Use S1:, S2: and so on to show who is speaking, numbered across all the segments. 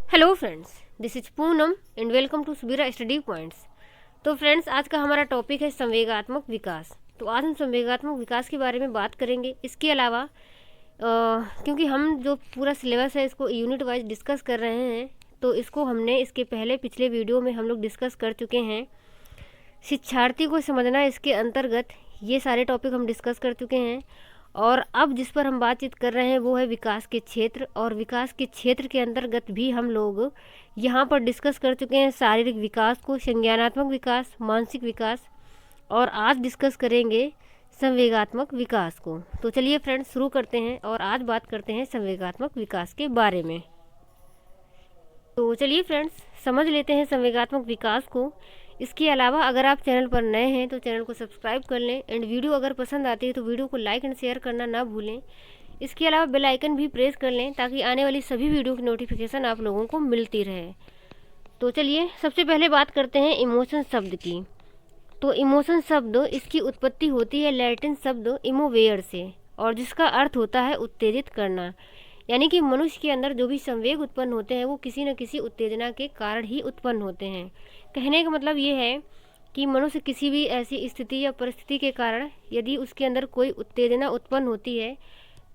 S1: Hello friends, this is Poonam and welcome to Subira study points. तो friends, आज का हमारा टॉपिक है संवेगात्मक विकास। तो आज हम संवेगात्मक विकास के बारे में बात करेंगे। इसके अलावा क्योंकि हम जो पूरा सिलेबस है इसको यूनिट वाइज डिस्कस कर रहे हैं, तो इसको हमने इसके पहले पिछले वीडियो में हम लोग डिस्कस कर चुके हैं। शिक्षार्थी को समझना, इसके अंतर्गत ये सारे टॉपिक हम डिस्कस कर चुके हैं। और अब जिस पर हम बातचीत कर रहे हैं वो है विकास के क्षेत्र, और विकास के क्षेत्र के अंतर्गत भी हम लोग यहाँ पर डिस्कस कर चुके हैं शारीरिक विकास को, संज्ञानात्मक विकास, मानसिक विकास, और आज डिस्कस करेंगे संवेगात्मक विकास को। तो चलिए फ्रेंड्स, शुरू करते हैं और आज बात करते हैं संवेगात्मक विकास के बारे में। तो चलिए फ्रेंड्स, समझ लेते हैं संवेगात्मक विकास को। इसके अलावा अगर आप चैनल पर नए हैं तो चैनल को सब्सक्राइब कर लें, एंड वीडियो अगर पसंद आती है तो वीडियो को लाइक एंड शेयर करना ना भूलें। इसके अलावा बेल आइकन भी प्रेस कर लें ताकि आने वाली सभी वीडियो की नोटिफिकेशन आप लोगों को मिलती रहे। तो चलिए सबसे पहले बात करते हैं इमोशन शब्द की। तो इमोशन शब्द, इसकी उत्पत्ति होती है लैटिन शब्द इमोवेयर से, और जिसका अर्थ होता है उत्तेजित करना। यानी कि मनुष्य के अंदर जो भी संवेग उत्पन्न होते हैं वो किसी न किसी उत्तेजना के कारण ही उत्पन्न होते हैं। कहने का मतलब ये है कि मनुष्य किसी भी ऐसी स्थिति या परिस्थिति के कारण यदि उसके अंदर कोई उत्तेजना उत्पन्न होती है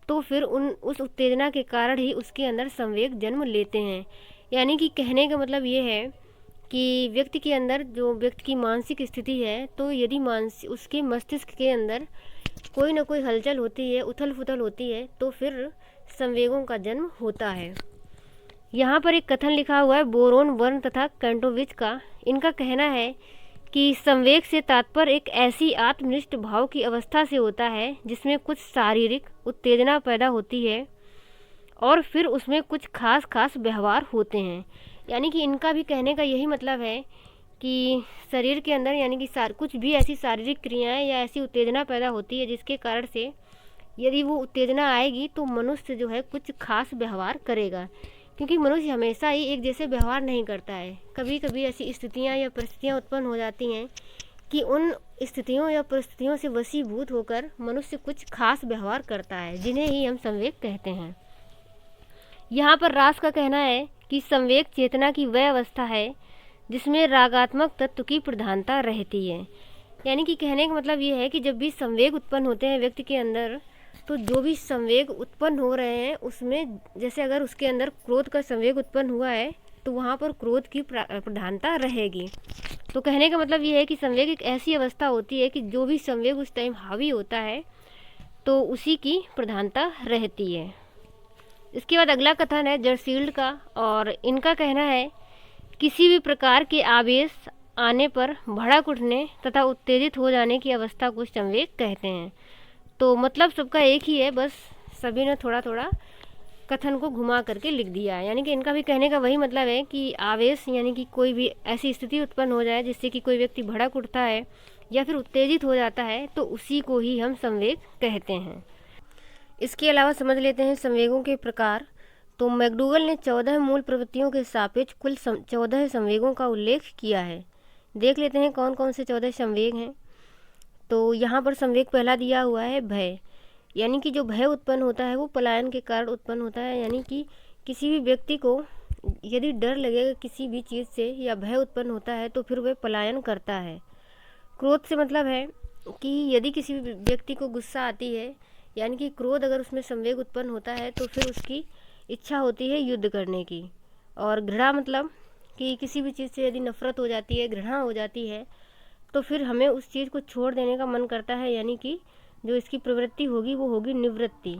S1: तो फिर उस उत्तेजना के कारण ही उसके अंदर संवेग जन्म लेते हैं। यानी कि कहने का मतलब ये है कि व्यक्ति के अंदर, जो व्यक्ति की मानसिक स्थिति है, तो यदि उसके मस्तिष्क के अंदर कोई ना कोई हलचल होती है, उथल पुथल होती है, तो फिर संवेगों का जन्म होता है। यहाँ पर एक कथन लिखा हुआ है बोरोन वर्न तथा कैंटोविच का। इनका कहना है कि संवेग से तात्पर्य एक ऐसी आत्मनिष्ठ भाव की अवस्था से होता है जिसमें कुछ शारीरिक उत्तेजना पैदा होती है और फिर उसमें कुछ खास व्यवहार होते हैं। यानी कि इनका भी कहने का यही मतलब है कि शरीर के अंदर, यानी कि कुछ भी ऐसी शारीरिक क्रियाएं या ऐसी उत्तेजना पैदा होती है जिसके कारण से यदि वो उत्तेजना आएगी तो मनुष्य जो है कुछ खास व्यवहार करेगा। क्योंकि मनुष्य हमेशा ही एक जैसे व्यवहार नहीं करता है। कभी कभी ऐसी स्थितियाँ या परिस्थितियाँ उत्पन्न हो जाती हैं कि उन स्थितियों या परिस्थितियों से वशीभूत होकर मनुष्य कुछ खास व्यवहार करता है, जिन्हें ही हम संवेग कहते हैं। यहाँ पर रास का कहना है कि संवेग चेतना की वह अवस्था है जिसमें रागात्मक तत्व की प्रधानता रहती है। यानी कि कहने का मतलब ये है कि जब भी संवेग उत्पन्न होते हैं व्यक्ति के अंदर, तो जो भी संवेग उत्पन्न हो रहे हैं उसमें, जैसे अगर उसके अंदर क्रोध का संवेग उत्पन्न हुआ है तो वहाँ पर क्रोध की प्रधानता रहेगी। तो कहने का मतलब ये है कि संवेग एक ऐसी अवस्था होती है कि जो भी संवेग उस टाइम हावी होता है तो उसी की प्रधानता रहती है। इसके बाद अगला कथन है जर्सील्ड का, और इनका कहना है किसी भी प्रकार के आवेश आने पर भड़क उठने तथा उत्तेजित हो जाने की अवस्था को संवेग कहते हैं। तो मतलब सबका एक ही है, बस सभी ने थोड़ा थोड़ा कथन को घुमा करके लिख दिया है। यानी कि इनका भी कहने का वही मतलब है कि आवेश, यानी कि कोई भी ऐसी स्थिति उत्पन्न हो जाए जिससे कि कोई व्यक्ति भड़क उठता है या फिर उत्तेजित हो जाता है, तो उसी को ही हम संवेग कहते हैं। इसके अलावा समझ लेते हैं संवेगों के प्रकार। तो मैकडूगल ने 14 मूल प्रवृत्तियों के सापेक्ष कुल 14 संवेगों का उल्लेख किया है। देख लेते हैं कौन कौन से 14 संवेग हैं। तो यहाँ पर संवेग पहला दिया हुआ है भय। यानी कि जो भय उत्पन्न होता है वो पलायन के कारण उत्पन्न होता है। यानी कि किसी भी व्यक्ति को यदि डर लगेगा किसी भी चीज़ से या भय उत्पन्न होता है तो फिर वह पलायन करता है। क्रोध से मतलब है कि यदि किसी भी व्यक्ति को गुस्सा आती है, यानी कि क्रोध अगर उसमें संवेग उत्पन्न होता है तो फिर उसकी इच्छा होती है युद्ध करने की। और घृणा मतलब कि किसी भी चीज़ से यदि नफरत हो जाती है, घृणा हो जाती है, तो फिर हमें उस चीज़ को छोड़ देने का मन करता है। यानी कि जो इसकी प्रवृत्ति होगी वो होगी निवृत्ति।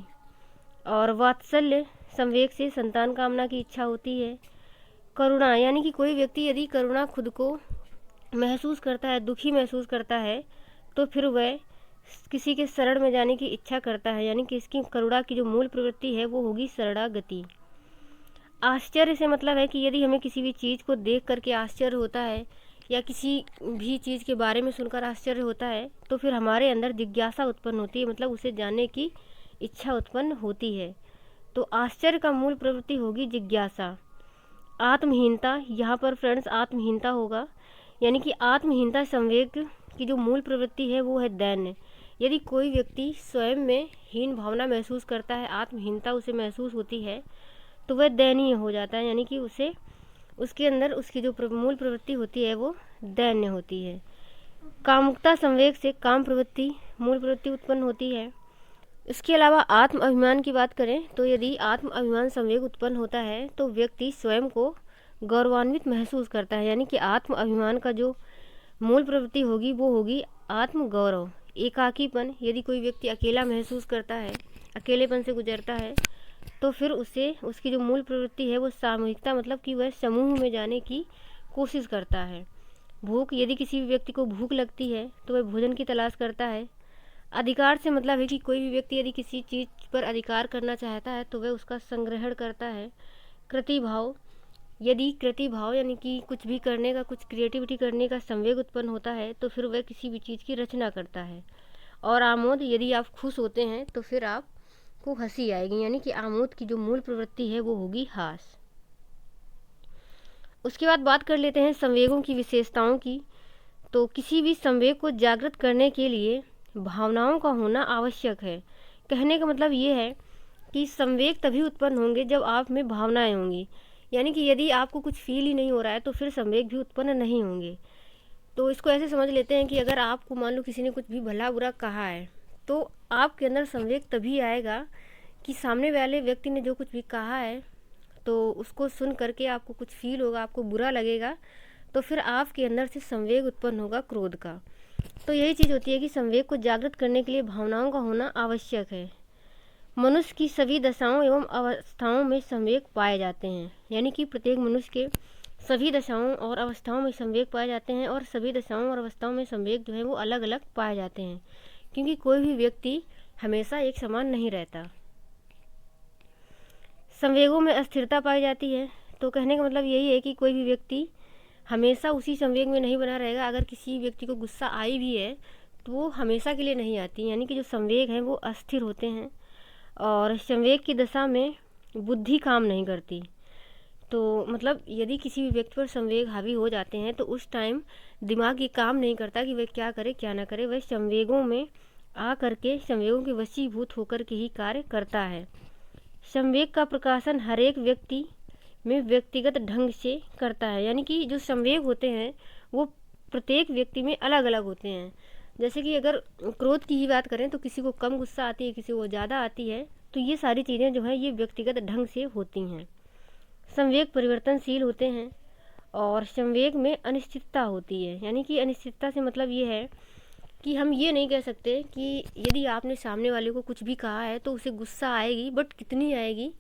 S1: और वात्सल्य संवेग से संतान कामना की इच्छा होती है। करुणा, यानी कि कोई व्यक्ति यदि करुणा खुद को महसूस करता है, दुखी महसूस करता है, तो फिर वह किसी के शरण में जाने की इच्छा करता है। यानी कि इसकी करुणा की जो मूल प्रवृत्ति है वो होगी शरणागति। आश्चर्य से मतलब है कि यदि हमें किसी भी चीज़ को देख करके आश्चर्य होता है या किसी भी चीज़ के बारे में सुनकर आश्चर्य होता है तो फिर हमारे अंदर जिज्ञासा उत्पन्न होती है, मतलब उसे जानने की इच्छा उत्पन्न होती है। तो आश्चर्य का मूल प्रवृत्ति होगी जिज्ञासा। आत्महीनता, यहाँ पर फ्रेंड्स आत्महीनता होगा। यानी कि आत्महीनता संवेग की जो मूल प्रवृत्ति है वो है दैन्य। यदि कोई व्यक्ति स्वयं में हीन भावना महसूस करता है, आत्महीनता उसे महसूस होती है, तो वह दयनीय हो जाता है, यानी कि उसे उसके अंदर उसकी जो मूल प्रवृत्ति होती है वो दैन्य होती है। कामुकता संवेग से काम प्रवृत्ति मूल प्रवृत्ति उत्पन्न होती है। इसके अलावा आत्म अभिमान की बात करें तो यदि आत्म अभिमान संवेग उत्पन्न होता है तो व्यक्ति स्वयं को गौरवान्वित महसूस करता है, यानी कि आत्म अभिमान का जो मूल प्रवृत्ति होगी वो होगी आत्म गौरव। एकाकीपन, यदि कोई व्यक्ति अकेला महसूस करता है, अकेलेपन से गुजरता है, तो फिर उसे उसकी जो मूल प्रवृत्ति है वो सामूहिकता, मतलब कि वह समूह में जाने की कोशिश करता है। भूख, यदि किसी भी व्यक्ति को भूख लगती है तो वह भोजन की तलाश करता है। अधिकार से मतलब है कि कोई भी व्यक्ति यदि किसी चीज़ पर अधिकार करना चाहता है तो वह उसका संग्रहण करता है। कृतिभाव, यदि कृतिभाव यानी कि कुछ भी करने का, कुछ क्रिएटिविटी करने का संवेग उत्पन्न होता है तो फिर वह किसी भी चीज़ की रचना करता है। और आमोद, यदि आप खुश होते हैं तो फिर आपको हंसी आएगी, यानी कि आमोद की जो मूल प्रवृत्ति है वो होगी हास। उसके बाद बात कर लेते हैं संवेगों की विशेषताओं की। तो किसी भी संवेग को जागृत करने के लिए भावनाओं का होना आवश्यक है। कहने का मतलब ये है कि संवेग तभी उत्पन्न होंगे जब आप में भावनाएं होंगी, यानी कि यदि आपको कुछ फील ही नहीं हो रहा है तो फिर संवेग भी उत्पन्न नहीं होंगे। तो इसको ऐसे समझ लेते हैं कि अगर आपको मान लो किसी ने कुछ भी भला बुरा कहा है तो आपके अंदर संवेग तभी आएगा कि सामने वाले व्यक्ति ने जो कुछ भी कहा है तो उसको सुन करके आपको कुछ फील होगा, आपको बुरा लगेगा, तो फिर आपके अंदर से संवेग उत्पन्न होगा क्रोध का। तो यही चीज़ होती है कि संवेग को जागृत करने के लिए भावनाओं का होना आवश्यक है। मनुष्य की सभी दशाओं एवं अवस्थाओं में संवेग पाए जाते हैं, यानी कि प्रत्येक मनुष्य के सभी दशाओं और अवस्थाओं में संवेग पाए जाते हैं, और सभी दशाओं और अवस्थाओं में संवेग जो है वो अलग अलग पाए जाते हैं, क्योंकि कोई भी व्यक्ति हमेशा एक समान नहीं रहता। संवेगों में अस्थिरता पाई जाती है। तो कहने का मतलब यही है कि कोई भी व्यक्ति हमेशा उसी संवेग में नहीं बना रहेगा। अगर किसी व्यक्ति को गुस्सा आई भी है तो वो हमेशा के लिए नहीं आती, यानी कि जो संवेग हैं वो अस्थिर होते हैं, और संवेग की दशा में बुद्धि काम नहीं करती। तो मतलब यदि किसी भी व्यक्ति पर संवेग हावी हो जाते हैं तो उस टाइम दिमाग ये काम नहीं करता कि वह क्या करे क्या ना करे, वह संवेगों में आ करके संवेगों के वशीभूत होकर के ही कार्य करता है। संवेग का प्रकाशन हर एक व्यक्ति में व्यक्तिगत ढंग से करता है, यानी कि जो संवेग होते हैं वो प्रत्येक व्यक्ति में अलग अलग होते हैं। जैसे कि अगर क्रोध की ही बात करें तो किसी को कम गुस्सा आती है, किसी को ज़्यादा आती है, तो ये सारी चीज़ें जो है ये व्यक्तिगत ढंग से होती हैं। संवेग परिवर्तनशील होते हैं और संवेग में अनिश्चितता होती है, यानी कि अनिश्चितता से मतलब ये है कि हम ये नहीं कह सकते कि यदि आपने सामने वाले को कुछ भी कहा है तो उसे गुस्सा आएगी, बट कितनी आएगी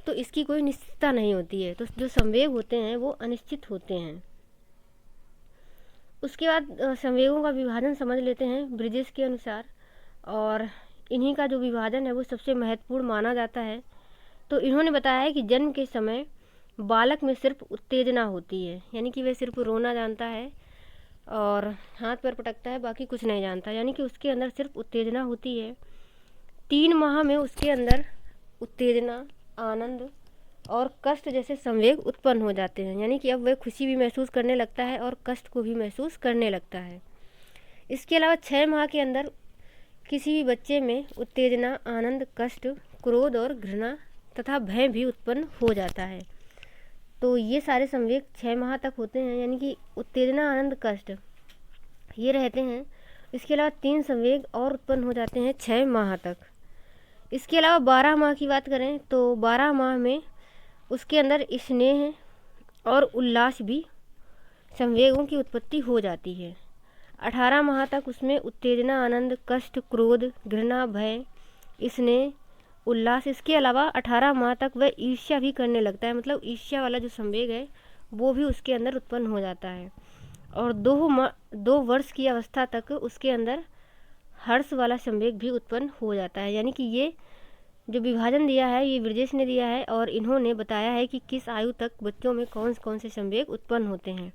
S1: तो इसकी कोई निश्चितता नहीं होती है। तो जो संवेग होते हैं वो अनिश्चित होते हैं। उसके बाद संवेगों का विभाजन समझ लेते हैं ब्रिजेश के अनुसार, और इन्हीं का जो विभाजन है वो सबसे महत्वपूर्ण माना जाता है। तो इन्होंने बताया है कि जन्म के समय बालक में सिर्फ उत्तेजना होती है, यानी कि वह सिर्फ रोना जानता है और हाथ पैर पटकता है, बाकी कुछ नहीं जानता, यानी कि उसके अंदर सिर्फ उत्तेजना होती है। 3 माह में उसके अंदर उत्तेजना, आनंद और कष्ट जैसे संवेग उत्पन्न हो जाते हैं, यानी कि अब वह खुशी भी महसूस करने लगता है और कष्ट को भी महसूस करने लगता है। इसके अलावा 6 माह के अंदर किसी भी बच्चे में उत्तेजना, आनंद, कष्ट, क्रोध और घृणा तथा भय भी उत्पन्न हो जाता है। तो ये सारे संवेग 6 माह तक होते हैं, यानी कि उत्तेजना, आनंद, कष्ट ये रहते हैं। इसके अलावा 3 संवेग और उत्पन्न हो जाते हैं 6 माह तक। इसके अलावा 12 माह की बात करें तो 12 माह में उसके अंदर स्नेह और उल्लास भी संवेगों की उत्पत्ति हो जाती है। 18 माह तक उसमें उत्तेजना, आनंद, कष्ट, क्रोध, घृणा, भय, स्नेह, उल्लास, इसके अलावा 18 माह तक वह ईर्ष्या भी करने लगता है, मतलब ईर्ष्या वाला जो संवेग है वो भी उसके अंदर उत्पन्न हो जाता है। और 2 वर्ष की अवस्था तक उसके अंदर हर्ष वाला संवेग भी उत्पन्न हो जाता है। यानी कि ये जो विभाजन दिया है ये ब्रिजेश ने दिया है, और इन्होंने बताया है कि किस आयु तक बच्चों में कौन कौन से संवेग उत्पन्न होते हैं।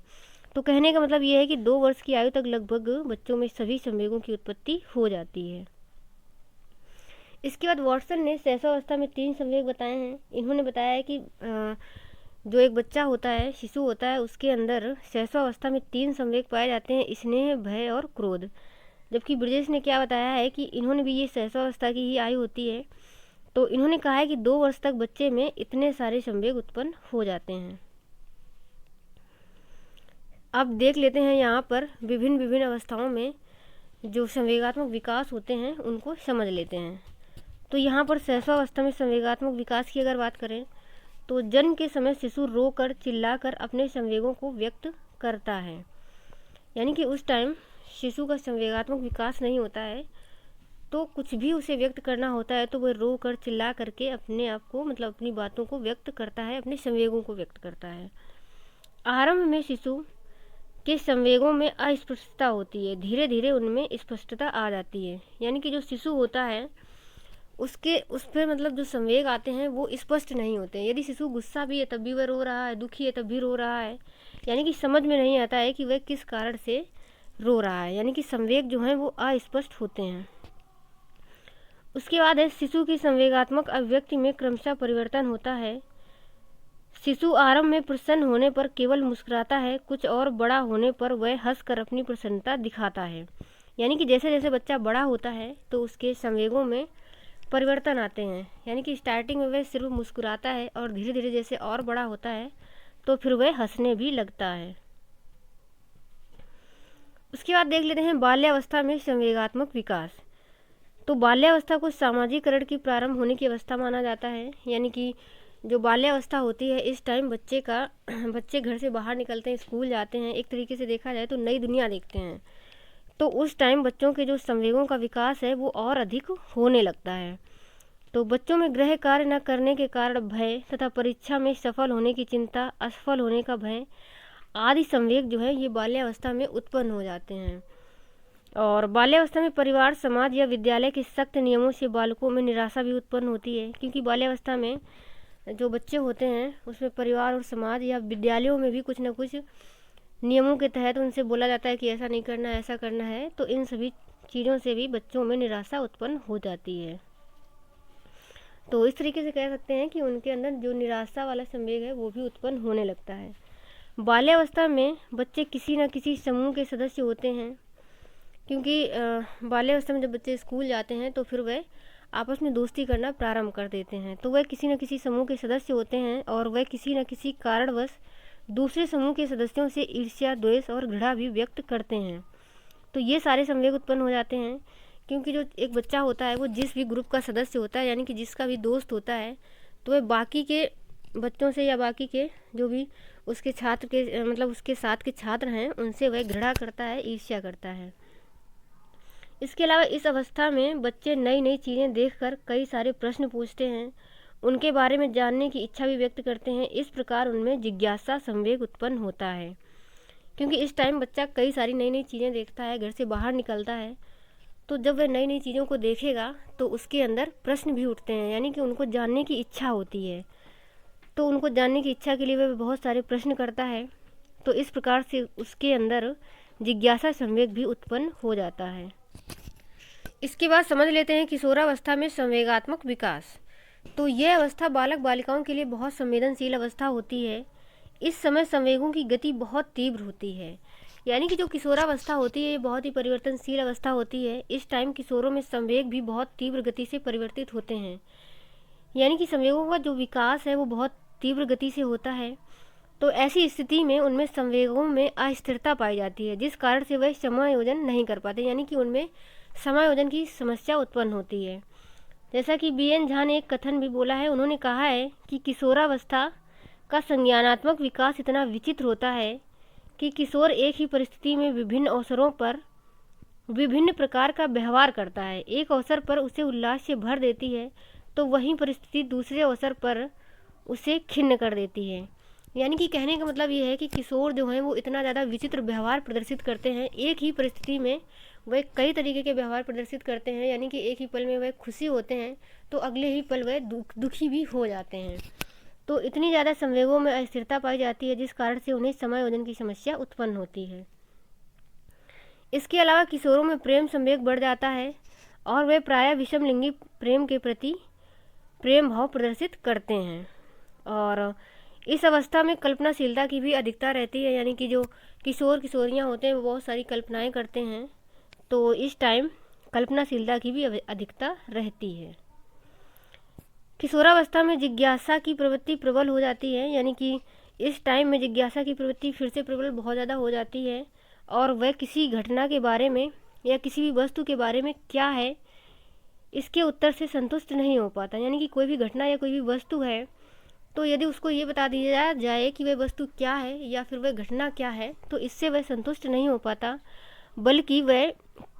S1: तो कहने का मतलब ये है कि 2 वर्ष की आयु तक लगभग बच्चों में सभी संवेगों की उत्पत्ति हो जाती है। इसके बाद वॉटसन ने शैशवावस्था में 3 संवेग बताए हैं। इन्होंने बताया है कि जो एक बच्चा होता है, शिशु होता है, उसके अंदर शैशवावस्था में 3 संवेग पाए जाते हैं, स्नेह, भय और क्रोध। जबकि ब्रिजेश ने क्या बताया है कि इन्होंने भी ये शैशवावस्था की ही आयु होती है तो इन्होंने कहा है कि 2 वर्ष तक बच्चे में इतने सारे संवेग उत्पन्न हो जाते हैं। अब देख लेते हैं यहाँ पर विभिन्न विभिन्न अवस्थाओं में जो संवेगात्मक विकास होते हैं उनको समझ लेते हैं। तो यहाँ पर शैशवावस्था में संवेगात्मक विकास की अगर बात करें तो जन्म के समय शिशु रोकर चिल्लाकर अपने संवेगों को व्यक्त करता है, यानी कि उस टाइम शिशु का संवेगात्मक विकास नहीं होता है, तो कुछ भी उसे व्यक्त करना होता है तो वह रो कर चिल्ला करके अपने आप को मतलब अपनी बातों को व्यक्त करता है, अपने संवेगों को व्यक्त करता है। आरंभ में शिशु के संवेगों में अस्पष्टता होती है, धीरे धीरे उनमें स्पष्टता आ जाती है, यानी कि जो शिशु होता है उस पर मतलब जो संवेग आते हैं वो स्पष्ट नहीं होते हैं। यदि शिशु गुस्सा भी है तब भी वह रो रहा है, दुखी है तब भी रो रहा है, यानी कि समझ में नहीं आता है कि वह किस कारण से रो रहा है, यानी कि संवेग जो हैं वो अस्पष्ट होते हैं। उसके बाद है शिशु की संवेगात्मक अभिव्यक्ति में क्रमशः परिवर्तन होता है। शिशु आरंभ में प्रसन्न होने पर केवल मुस्कुराता है, कुछ और बड़ा होने पर वह हंसकर अपनी प्रसन्नता दिखाता है, यानी कि जैसे जैसे बच्चा बड़ा होता है तो उसके संवेगों में परिवर्तन आते हैं, यानी कि स्टार्टिंग में वह सिर्फ मुस्कुराता है और धीरे धीरे जैसे और बड़ा होता है तो फिर वह हंसने भी लगता है। उसके बाद देख लेते हैं बाल्यावस्था में संवेगात्मक विकास। तो बाल्यावस्था को सामाजिकरण की प्रारंभ होने की अवस्था माना जाता है, यानी कि जो बाल्यावस्था होती है इस टाइम बच्चे घर से बाहर निकलते हैं, स्कूल जाते हैं, एक तरीके से देखा जाए तो नई दुनिया देखते हैं, तो उस टाइम बच्चों के जो संवेगों का विकास है वो और अधिक होने लगता है। तो बच्चों में गृह कार्य न करने के कारण भय तथा परीक्षा में सफल होने की चिंता, असफल होने का भय आदि संवेग जो है ये बाल्यावस्था में उत्पन्न हो जाते हैं। और बाल्यावस्था में परिवार, समाज या विद्यालय के सख्त नियमों से बालकों में निराशा भी उत्पन्न होती है, क्योंकि बाल्यावस्था में जो बच्चे होते हैं उसमें परिवार और समाज या विद्यालयों में भी कुछ न कुछ नियमों के तहत उनसे बोला जाता है कि ऐसा नहीं करना है, ऐसा करना है, तो इन सभी चीज़ों से भी बच्चों में निराशा उत्पन्न हो जाती है। तो इस तरीके से कह सकते हैं कि उनके अंदर जो निराशा वाला संवेग है वो भी उत्पन्न होने लगता है। बाल्यावस्था में बच्चे किसी न किसी समूह के सदस्य होते हैं, क्योंकि बाल्यावस्था में जब बच्चे स्कूल जाते हैं तो फिर वह आपस में दोस्ती करना प्रारंभ कर देते हैं, तो वह किसी न किसी समूह के सदस्य होते हैं और वह किसी न किसी कारणवश दूसरे समूह के सदस्यों से ईर्ष्या, द्वेष और घृणा भी व्यक्त करते हैं। तो ये सारे संवेग उत्पन्न हो जाते हैं, क्योंकि जो एक बच्चा होता है वो जिस भी ग्रुप का सदस्य होता है, यानी कि जिसका भी दोस्त होता है, तो वह बाकी के बच्चों से या बाकी के जो भी उसके छात्र के मतलब उसके साथ के छात्र हैं उनसे वह घृणा करता है, ईर्ष्या करता है। इसके अलावा इस अवस्था में बच्चे नई नई चीज़ें देखकर कई सारे प्रश्न पूछते हैं, उनके बारे में जानने की इच्छा भी व्यक्त करते हैं। इस प्रकार उनमें जिज्ञासा संवेग उत्पन्न होता है, क्योंकि इस टाइम बच्चा कई सारी नई नई चीज़ें देखता है, घर से बाहर निकलता है, तो जब वह नई नई चीज़ों को देखेगा तो उसके अंदर प्रश्न भी उठते हैं, यानी कि उनको जानने की इच्छा होती है, तो उनको जानने की इच्छा के लिए वह बहुत सारे प्रश्न करता है। तो इस प्रकार से उसके अंदर जिज्ञासा संवेग भी उत्पन्न हो जाता है। इसके बाद समझ लेते हैं किशोरावस्था में संवेगात्मक विकास। तो यह अवस्था बालक बालिकाओं के लिए बहुत संवेदनशील अवस्था होती है। इस समय संवेगों की गति बहुत तीव्र होती है, यानी कि जो किशोरावस्था होती है ये बहुत ही परिवर्तनशील अवस्था होती है। इस टाइम किशोरों में संवेग भी बहुत तीव्र गति से परिवर्तित होते हैं, यानी कि संवेगों का जो विकास है वो बहुत तीव्र गति से होता है। तो ऐसी स्थिति में उनमें संवेगों में अस्थिरता पाई जाती है, जिस कारण से वह समायोजन नहीं कर पाते, यानी कि उनमें समायोजन की समस्या उत्पन्न होती है। जैसा कि BN झा ने एक कथन भी बोला है, उन्होंने कहा है कि किशोरावस्था का संज्ञानात्मक विकास इतना विचित्र होता है कि किशोर एक ही परिस्थिति में विभिन्न अवसरों पर विभिन्न प्रकार का व्यवहार करता है। एक अवसर पर उसे उल्लास से भर देती है तो वही परिस्थिति दूसरे अवसर पर उसे खिन्न कर देती है। यानी कि कहने का मतलब ये है कि किशोर जो हैं वो इतना ज़्यादा विचित्र व्यवहार प्रदर्शित करते हैं, एक ही परिस्थिति में वह कई तरीके के व्यवहार प्रदर्शित करते हैं, यानी कि एक ही पल में वह खुशी होते हैं तो अगले ही पल वह दुखी भी हो जाते हैं। तो इतनी ज़्यादा संवेगों में अस्थिरता पाई जाती है जिस कारण से उन्हें समायोजन की समस्या उत्पन्न होती है। इसके अलावा किशोरों में प्रेम संवेग बढ़ जाता है और वे प्रायः विषम लिंगी प्रेम के प्रति प्रेम भाव प्रदर्शित करते हैं। और इस अवस्था में कल्पनाशीलता की भी अधिकता रहती है, यानी कि जो किशोर किशोरियाँ होते हैं वो बहुत सारी कल्पनाएं करते हैं, तो इस टाइम कल्पनाशीलता की भी अधिकता रहती है। किशोरावस्था में जिज्ञासा की प्रवृत्ति प्रबल हो जाती है, यानी कि इस टाइम में जिज्ञासा की प्रवृत्ति फिर से प्रबल बहुत ज़्यादा हो जाती है और वह किसी घटना के बारे में या किसी भी वस्तु के बारे में क्या है इसके उत्तर से संतुष्ट नहीं हो पाता। यानी कि कोई भी घटना या कोई भी वस्तु है तो यदि उसको ये बता दिया जाए कि वह वस्तु क्या है या फिर वह घटना क्या है तो इससे वह संतुष्ट नहीं हो पाता, बल्कि वह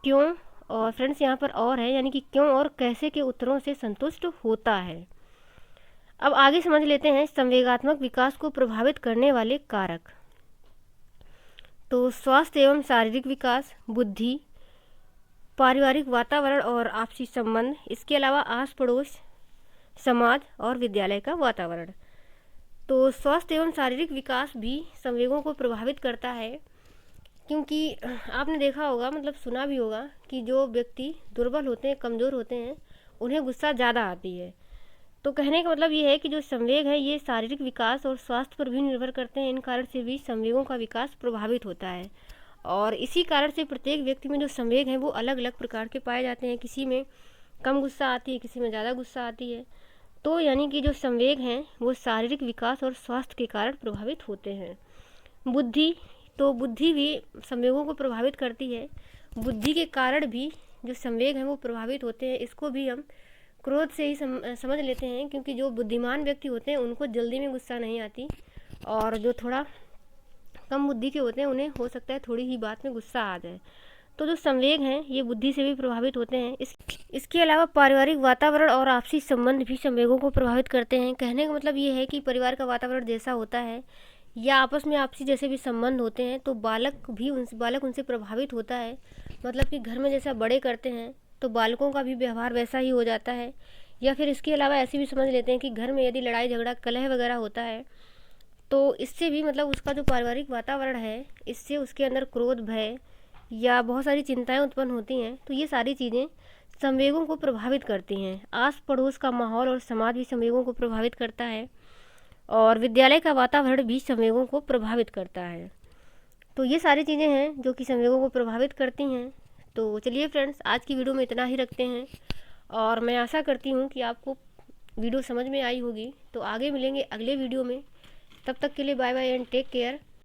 S1: क्यों और फ्रेंड्स यहाँ पर और है, यानी कि क्यों और कैसे के उत्तरों से संतुष्ट होता है। अब आगे समझ लेते हैं संवेगात्मक विकास को प्रभावित करने वाले कारक। तो स्वास्थ्य एवं शारीरिक विकास, बुद्धि, पारिवारिक वातावरण और आपसी संबंध, इसके अलावा आस पड़ोस, समाज और विद्यालय का वातावरण। तो स्वास्थ्य एवं शारीरिक विकास भी संवेगों को प्रभावित करता है, क्योंकि आपने देखा होगा, मतलब सुना भी होगा कि जो व्यक्ति दुर्बल होते हैं, कमज़ोर होते हैं, उन्हें गुस्सा ज़्यादा आती है। तो कहने का मतलब ये है कि जो संवेग है ये शारीरिक विकास और स्वास्थ्य पर भी निर्भर करते हैं। इन कारण से भी संवेगों का विकास प्रभावित होता है और इसी कारण से प्रत्येक व्यक्ति में जो संवेग हैं वो अलग अलग प्रकार के पाए जाते हैं। किसी में कम गुस्सा आती है, किसी में ज़्यादा गुस्सा आती है। तो यानी कि जो संवेग हैं वो शारीरिक विकास और स्वास्थ्य के कारण प्रभावित होते हैं। बुद्धि, तो बुद्धि भी संवेगों को प्रभावित करती है। बुद्धि के कारण भी जो संवेग हैं वो प्रभावित होते हैं। इसको भी हम क्रोध से ही समझ लेते हैं, क्योंकि जो बुद्धिमान व्यक्ति होते हैं उनको जल्दी में गुस्सा नहीं आती और जो थोड़ा कम बुद्धि के होते हैं उन्हें हो सकता है थोड़ी ही बात में गुस्सा आ जाए। तो जो संवेग हैं ये बुद्धि से भी प्रभावित होते हैं। इसके अलावा पारिवारिक वातावरण और आपसी संबंध भी संवेगों को प्रभावित करते हैं। कहने का मतलब ये है कि परिवार का वातावरण जैसा होता है या आपस में आपसी जैसे भी संबंध होते हैं तो बालक उनसे प्रभावित होता है। मतलब कि घर में जैसा बड़े करते हैं तो बालकों का भी व्यवहार वैसा ही हो जाता है। या फिर इसके अलावा ऐसे भी समझ लेते हैं कि घर में यदि लड़ाई झगड़ा कलह वगैरह होता है तो इससे भी मतलब उसका जो पारिवारिक वातावरण है इससे उसके अंदर क्रोध, भय या बहुत सारी चिंताएं उत्पन्न होती हैं। तो ये सारी चीज़ें संवेगों को प्रभावित करती हैं। आस पड़ोस का माहौल और समाज भी संवेगों को प्रभावित करता है और विद्यालय का वातावरण भी संवेगों को प्रभावित करता है। तो ये सारी चीज़ें हैं जो कि संवेगों को प्रभावित करती हैं। तो चलिए फ्रेंड्स, आज की वीडियो में इतना ही रखते हैं और मैं आशा करती हूँ कि आपको वीडियो समझ में आई होगी। तो आगे मिलेंगे अगले वीडियो में, तब तक के लिए bye bye and take care.